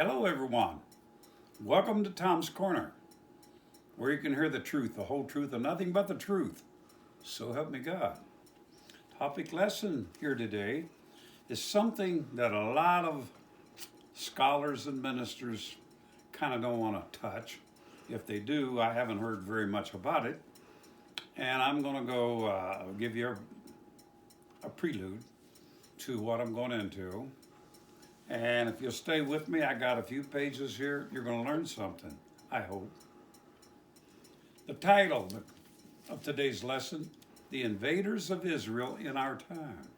Hello, everyone. Welcome to Tom's Corner, where you can hear the truth, the whole truth, and nothing but the truth. So help me God. Topic lesson here today is something that a lot of scholars and ministers kind of don't want to touch. If they do, I haven't heard very much about it. And I'm going to go give you a prelude to what I'm going into. And if you'll stay with me, I got a few pages here. You're going to learn something, I hope. The title of today's lesson, The Invaders of Israel in Our Time.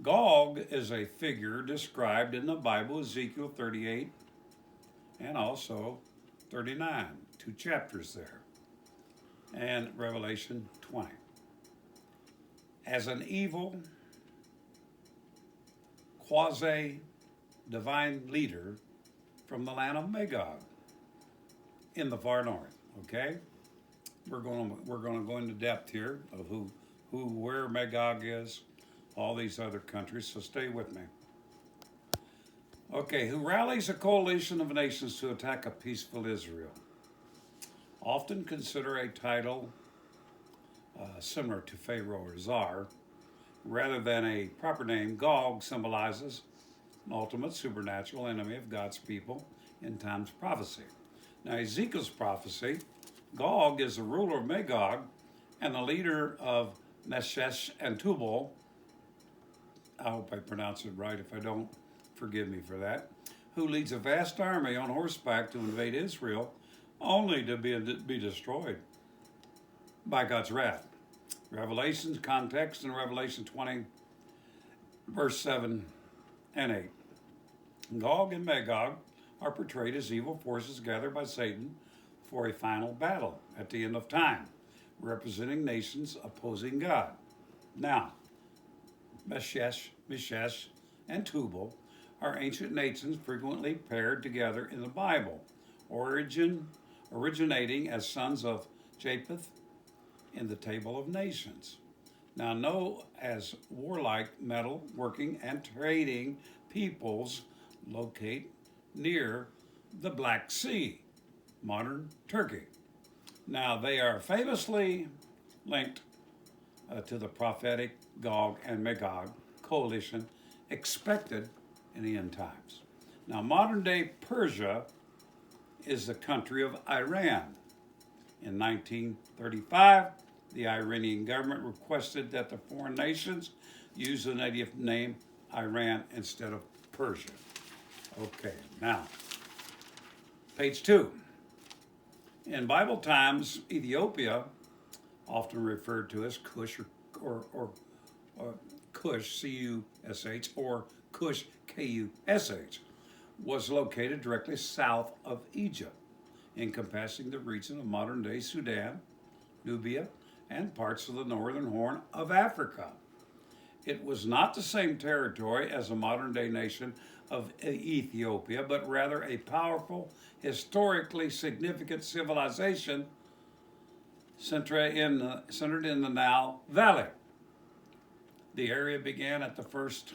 Gog is a figure described in the Bible, Ezekiel 38 and also 39, 2 chapters there, and Revelation 20. As an evil, quasi-divine leader from the land of Magog in the far north. Okay, we're going to go into depth here of where Magog is, all these other countries. So stay with me. Okay, who rallies a coalition of nations to attack a peaceful Israel? Often consider a title similar to Pharaoh or Czar, rather than a proper name. Gog symbolizes an ultimate supernatural enemy of God's people in time's prophecy. Now, Ezekiel's prophecy, Gog is the ruler of Magog and the leader of Meshech and Tubal. I hope I pronounce it right. If I don't, forgive me for that. Who leads a vast army on horseback to invade Israel, only to be destroyed by God's wrath. Revelation's context in Revelation 20, verse 7 and 8. Gog and Magog are portrayed as evil forces gathered by Satan for a final battle at the end of time, representing nations opposing God. Now, Meshech, and Tubal are ancient nations frequently paired together in the Bible, originating as sons of Japheth in the Table of Nations. Now known as warlike, metal-working, and trading peoples locate near the Black Sea, modern Turkey. Now they are famously linked to the prophetic Gog and Magog coalition expected in the end times. Now modern-day Persia is the country of Iran. In 1935, the Iranian government requested that the foreign nations use the native name Iran instead of Persia. Okay, now, page 2. In Bible times, Ethiopia, often referred to as Cush or Cush, C-U-S-H, or Cush, K-U-S-H, was located directly south of Egypt, encompassing the region of modern-day Sudan, Nubia, and parts of the northern horn of Africa. It was not the same territory as the modern-day nation of Ethiopia, but rather a powerful, historically significant civilization centered in the Nile Valley. The area began at the first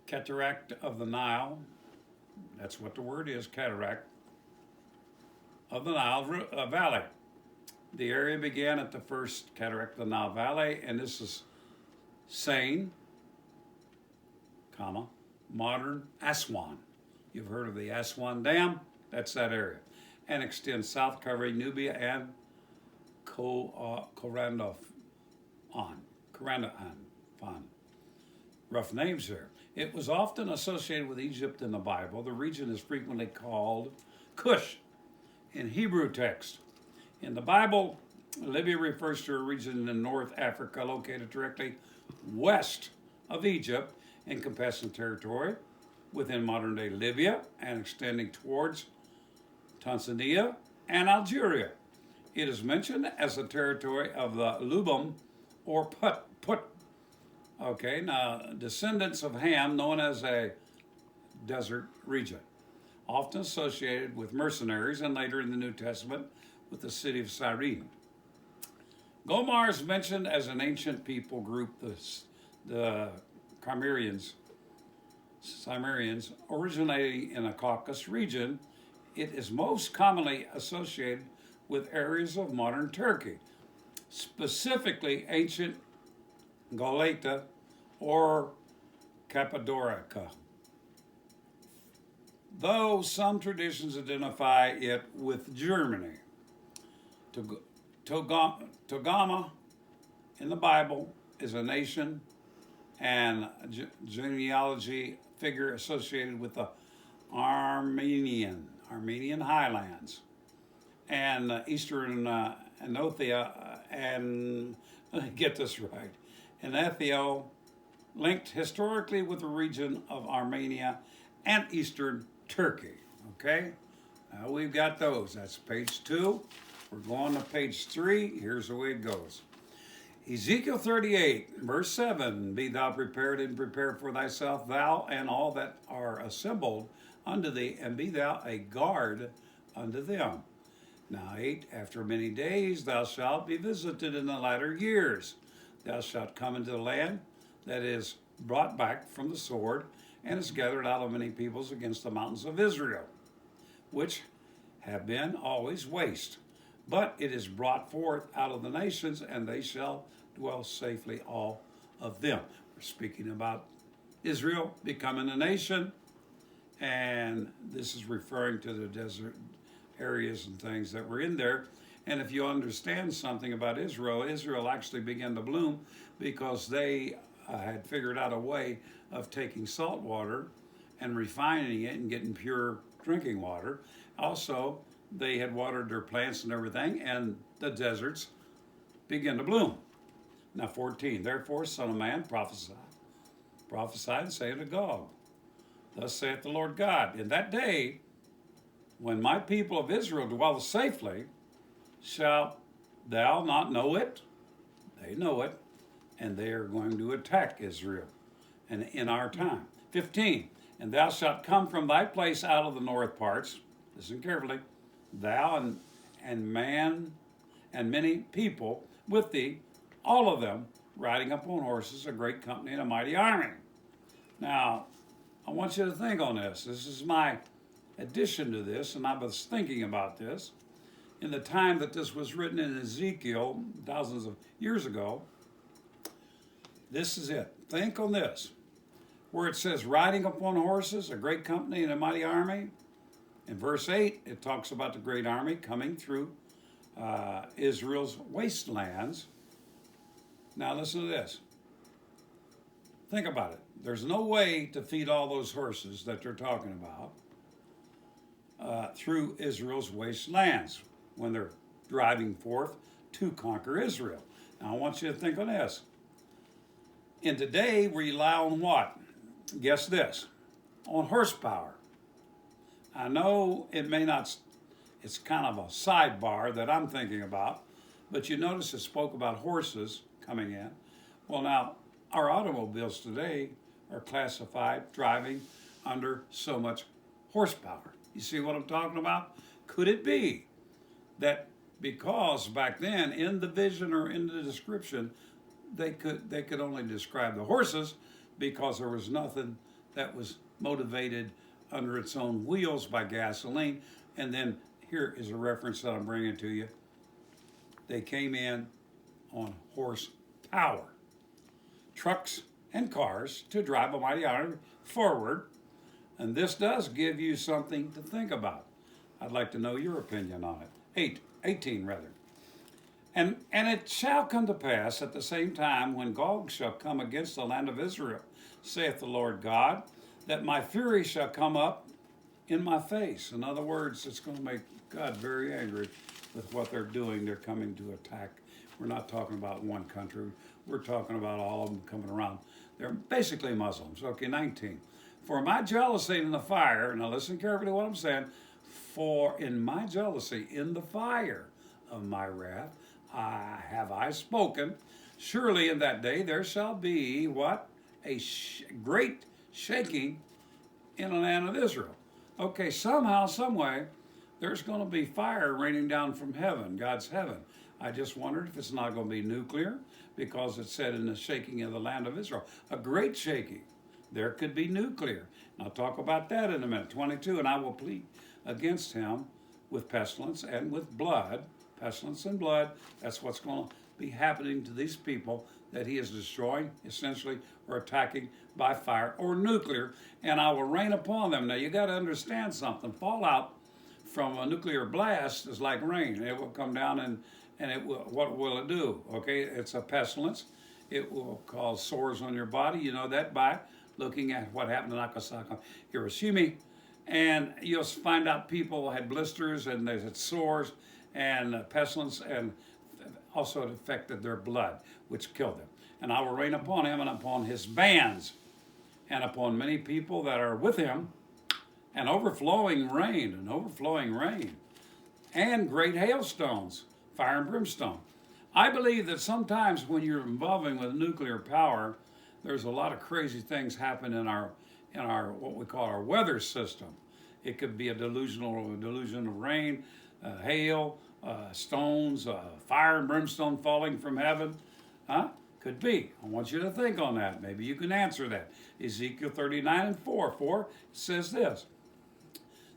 cataract of the Nile. That's what the word is, cataract of the Nile Valley. The area began at the first cataract of the Nile Valley, and this is Seine, modern Aswan. You've heard of the Aswan Dam? That's that area. And extends south, covering Nubia and Corandon. Rough names there. It was often associated with Egypt in the Bible. The region is frequently called Cush in Hebrew text. In the Bible, Libya refers to a region in North Africa located directly west of Egypt, encompassing territory within modern-day Libya and extending towards Tanzania and Algeria. It is mentioned as the territory of the Lubum or Put. Okay, now descendants of Ham, known as a desert region, often associated with mercenaries, and later in the New Testament with the city of Cyrene. Gomar is mentioned as an ancient people group, the Cimmerians, Cimmerians, originating in the Caucasus region. It is most commonly associated with areas of modern Turkey, specifically ancient Galatia or Cappadocia, though some traditions identify it with Germany. Togama in the Bible is a nation and genealogy figure associated with the Armenian highlands and eastern Anothia and get this right, Anathio, linked historically with the region of Armenia and eastern Turkey. Okay, now we've got those. That's page 2. We're going to page 3. Here's the way it goes. Ezekiel 38, verse 7, be thou prepared and prepare for thyself, thou and all that are assembled unto thee, and be thou a guard unto them. Now 8, after many days thou shalt be visited in the latter years. Thou shalt come into the land that is brought back from the sword, and is gathered out of many peoples against the mountains of Israel, which have been always waste. But it is brought forth out of the nations, and they shall dwell safely, all of them. We're speaking about Israel becoming a nation, and this is referring to the desert areas and things that were in there. And if you understand something about Israel, Israel actually began to bloom because they had figured out a way of taking salt water and refining it and getting pure drinking water. Also, they had watered their plants and everything, and the deserts began to bloom. Now 14, therefore, son of man, prophesy and say unto Gog, thus saith the Lord God, in that day, when my people of Israel dwell safely, shalt thou not know it? They know it, and they are going to attack Israel and in our time. 15, and thou shalt come from thy place out of the north parts, listen carefully, thou and man and many people with thee, all of them riding upon horses, a great company and a mighty army. Now, I want you to think on this. This is my addition to this, and I was thinking about this. In the time that this was written in Ezekiel, thousands of years ago, this is it. Think on this. Where it says, riding upon horses, a great company and a mighty army. In verse 8, it talks about the great army coming through Israel's wastelands. Now listen to this. Think about it. There's no way to feed all those horses that they're talking about through Israel's wastelands when they're driving forth to conquer Israel. Now I want you to think on this. And today we rely on what? Guess this. On horsepower. I know it may not, it's kind of a sidebar that I'm thinking about, but you notice it spoke about horses coming in. Well, now, our automobiles today are classified driving under so much horsepower. You see what I'm talking about? Could it be that because back then in the vision or in the description, they could only describe the horses because there was nothing that was motivated under its own wheels by gasoline. And then here is a reference that I'm bringing to you. They came in on horsepower, trucks and cars to drive a mighty army forward. And this does give you something to think about. I'd like to know your opinion on it. 18 rather. And it shall come to pass at the same time when Gog shall come against the land of Israel, saith the Lord God, that my fury shall come up in my face. In other words, it's going to make God very angry with what they're doing. They're coming to attack. We're not talking about one country. We're talking about all of them coming around. They're basically Muslims. Okay, 19. For my jealousy in the fire, now listen carefully to what I'm saying, for in my jealousy in the fire of my wrath, have I spoken. Surely in that day there shall be what? A great shaking in the land of Israel. Okay, somehow, some way, there's going to be fire raining down from heaven, God's heaven. I just wondered if it's not going to be nuclear, because it said in the shaking of the land of Israel. A great shaking. There could be nuclear. And I'll talk about that in a minute. 22, and I will plead against him with pestilence and with blood. Pestilence and blood. That's what's going to be happening to these people that he is destroying, essentially, or attacking by fire or nuclear. And I will rain upon them. Now, you got to understand something. Fallout from a nuclear blast is like rain. It will come down and it will, what will it do? Okay, it's a pestilence. It will cause sores on your body. You know that by looking at what happened to Nagasaki, Hiroshima. And you'll find out people had blisters and they had sores and pestilence, and also it affected their blood, which killed them. And I will rain upon him and upon his bands and upon many people that are with him, and overflowing rain, and great hailstones, fire and brimstone. I believe that sometimes when you're involving with nuclear power, there's a lot of crazy things happen in our what we call our weather system. It could be a delusion of rain, hail, stones, fire and brimstone falling from heaven. Huh? Could be. I want you to think on that. Maybe you can answer that. Ezekiel 39 and 4 says this: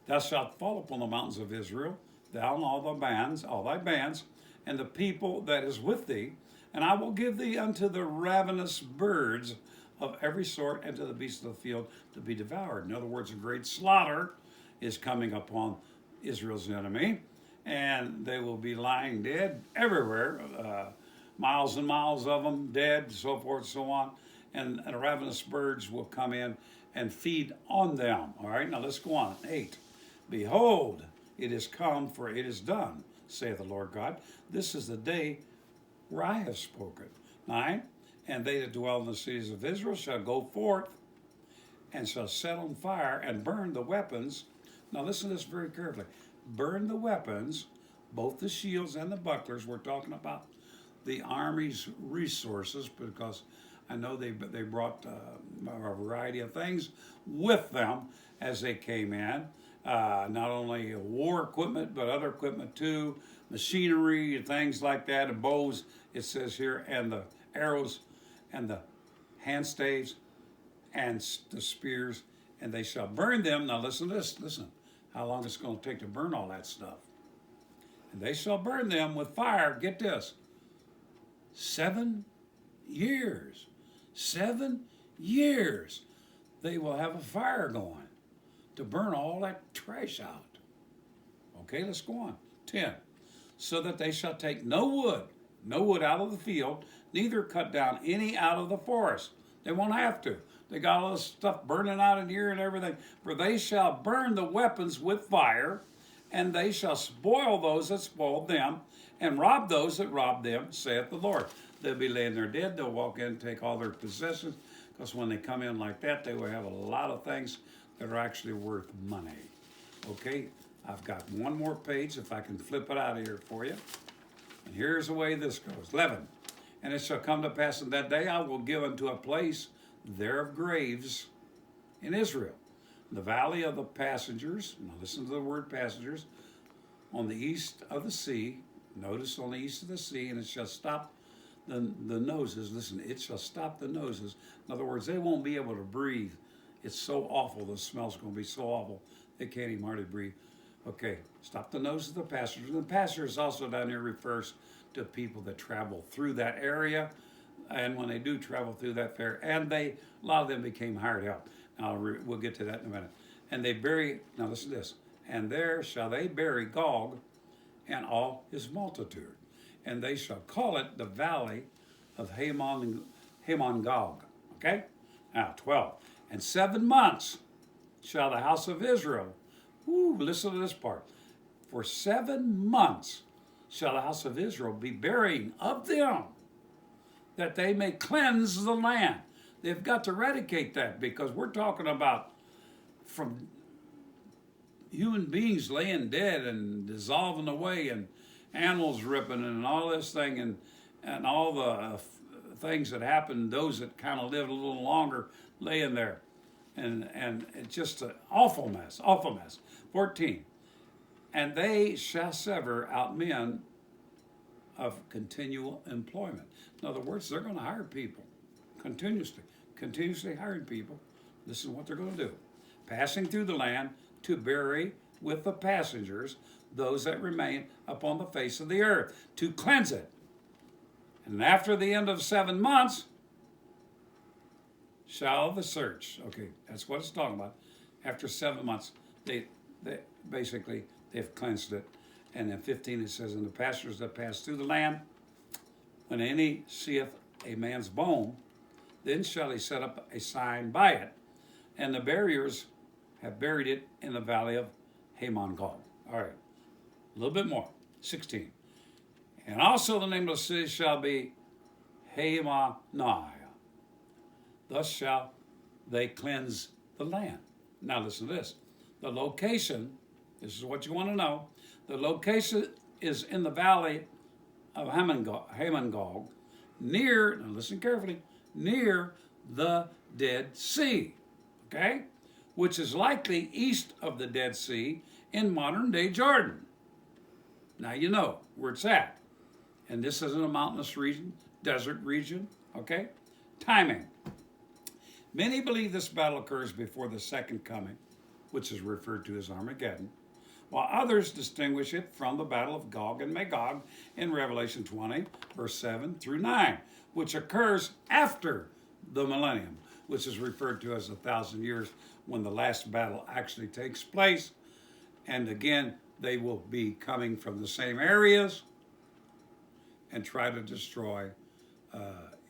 Thou shalt fall upon the mountains of Israel, thou and all thy bands, and the people that is with thee, and I will give thee unto the ravenous birds of every sort, and to the beasts of the field to be devoured. In other words, a great slaughter is coming upon Israel's enemy, and they will be lying dead everywhere, miles and miles of them dead, so forth, so on, and ravenous birds will come in and feed on them. All right, now let's go on. 8. Behold, it is come, for it is done, saith the Lord God. This is the day where I have spoken. 9. And they that dwell in the cities of Israel shall go forth and shall set on fire and burn the weapons. Now listen to this very carefully. Burn the weapons, both the shields and the bucklers. We're talking about the army's resources, because I know they brought a variety of things with them as they came in. Not only war equipment, but other equipment too, machinery, things like that, and bows, it says here, and the arrows, and the hand staves, and the spears, and they shall burn them. Now listen to this, listen, how long it's going to take to burn all that stuff. And they shall burn them with fire, get this, 7 years. 7 years they will have a fire going to burn all that trash out. Okay, let's go on. 10. So that they shall take no wood out of the field, neither cut down any out of the forest. They won't have to. They got all this stuff burning out in here and everything. For they shall burn the weapons with fire, and they shall spoil those that spoiled them, and rob those that robbed them, saith the Lord. They'll be laying there dead. They'll walk in and take all their possessions, because when they come in like that, they will have a lot of things that are actually worth money. Okay, I've got one more page, if I can flip it out of here for you. And here's the way this goes. 11. And it shall come to pass in that day, I will give unto a place there of graves in Israel, the valley of the passengers. Now listen to the word passengers. On the east of the sea. Notice, on the east of the sea, and it shall stop the noses. Listen, it shall stop the noses. In other words, they won't be able to breathe. It's so awful. The smell's going to be so awful. They can't even hardly breathe. Okay, stop the nose of the passengers. And the passengers also down here refers to people that travel through that area. And when they do travel through that fair, and a lot of them became hired help. Now, we'll get to that in a minute. And they bury, now listen to this, and there shall they bury Gog and all his multitude. And they shall call it the valley of Hamon Gog. Okay? Now, 12. And 7 months shall the house of Israel, listen to this part. For 7 months shall the house of Israel be burying of them, that they may cleanse the land. They've got to eradicate that, because we're talking about from human beings laying dead and dissolving away, and animals ripping, and all this thing, and all the things that happen, those that kind of lived a little longer laying there. And it's just an awful mess, awful mess. 14. And they shall sever out men of continual employment. In other words, they're going to hire people continuously hiring people This is what they're going to do. Passing through the land to bury with the passengers those that remain upon the face of the earth, to cleanse it. And after the end of 7 months, shall the search. Okay, that's what it's talking about. After 7 months, they basically, they've cleansed it. And in 15 it says, and the passengers that pass through the land, when any seeth a man's bone, then shall he set up a sign by it. And the buriers have buried it in the valley of Hamon-Gog. All right, a little bit more. 16. And also the name of the city shall be Hamoniah. Thus shall they cleanse the land. Now listen to this. The location, this is what you want to know. The location is in the valley of Hamon-Gog, near, now listen carefully, near the Dead Sea, okay? Which is likely east of the Dead Sea in modern day Jordan. Now you know where it's at. And this isn't a mountainous region, desert region, okay? Timing. Many believe this battle occurs before the second coming, which is referred to as Armageddon, while others distinguish it from the battle of Gog and Magog in Revelation 20, verse 7 through 9, which occurs after the millennium, which is referred to as 1,000 years when the last battle actually takes place. And again, they will be coming from the same areas and try to destroy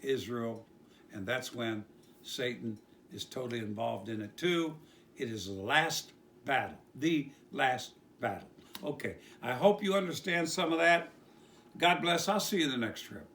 Israel. And that's when Satan is totally involved in it too. It is the last battle, the last battle. Okay, I hope you understand some of that. God bless. I'll see you in the next trip.